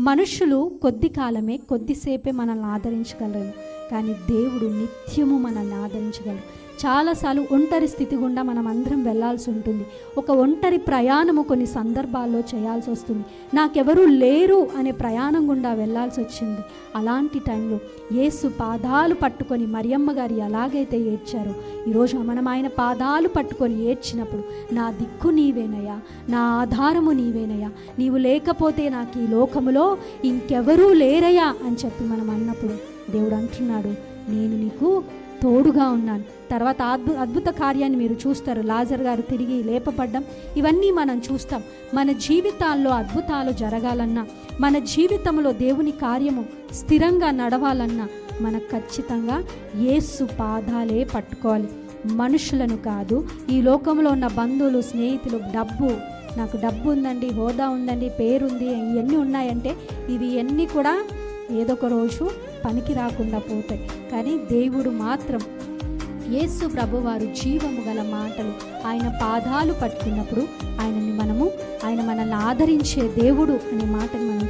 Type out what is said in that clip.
మనుషులు కొద్ది కాలమే కొద్దిసేపే మనల్ని ఆదరించగలరు, కానీ దేవుడు నిత్యము మనల్ని ఆదరించగలరు. చాలాసార్లు ఒంటరి స్థితి గుండా మనం అందరం వెళ్ళాల్సి ఉంటుంది. ఒక ఒంటరి ప్రయాణము కొన్ని సందర్భాల్లో చేయాల్సి వస్తుంది. నాకెవరూ లేరు అనే ప్రయాణం గుండా వెళ్ళాల్సి వచ్చింది. అలాంటి టైంలో యేసు పాదాలు పట్టుకొని మరియమ్మ గారు ఎలాగైతే ఏడ్చారో, ఈరోజు మనం ఆయన పాదాలు పట్టుకొని ఏడ్చినప్పుడు, నా దిక్కు నీవేనయ్యా, నా ఆధారము నీవేనయ్యా, నీవు లేకపోతే నాకు ఈ లోకములో ఇంకెవరూ లేరయ్యా అని చెప్పి మనం అన్నప్పుడు దేవుడు అంటున్నాడు, నేను నీకు తోడుగా ఉన్నాను. తర్వాత అద్భుత కార్యాన్ని మీరు చూస్తారు. లాజర్ గారు తిరిగి లేపబడ్డం, ఇవన్నీ మనం చూస్తాం. మన జీవితాల్లో అద్భుతాలు జరగాలన్నా, మన జీవితంలో దేవుని కార్యము స్థిరంగా నడవాలన్నా మనకు ఖచ్చితంగా యేసు పాదాలే పట్టుకోవాలి. మనుషులను కాదు, ఈ లోకంలో ఉన్న బంధువులు, స్నేహితులు, నాకు డబ్బు ఉందండి, హోదా ఉందండి, పేరుంది, ఇవన్నీ ఉన్నాయంటే ఇవి అన్నీ కూడా ఏదో ఒక రోజు పనికి రాకుండా పోతాయి. కానీ దేవుడు మాత్రం, యేసు ప్రభువారు జీవము గల మాటలు, ఆయన పాదాలు పట్టుకున్నప్పుడు ఆయన మనల్ని ఆదరించే దేవుడు అనే మాటను మనం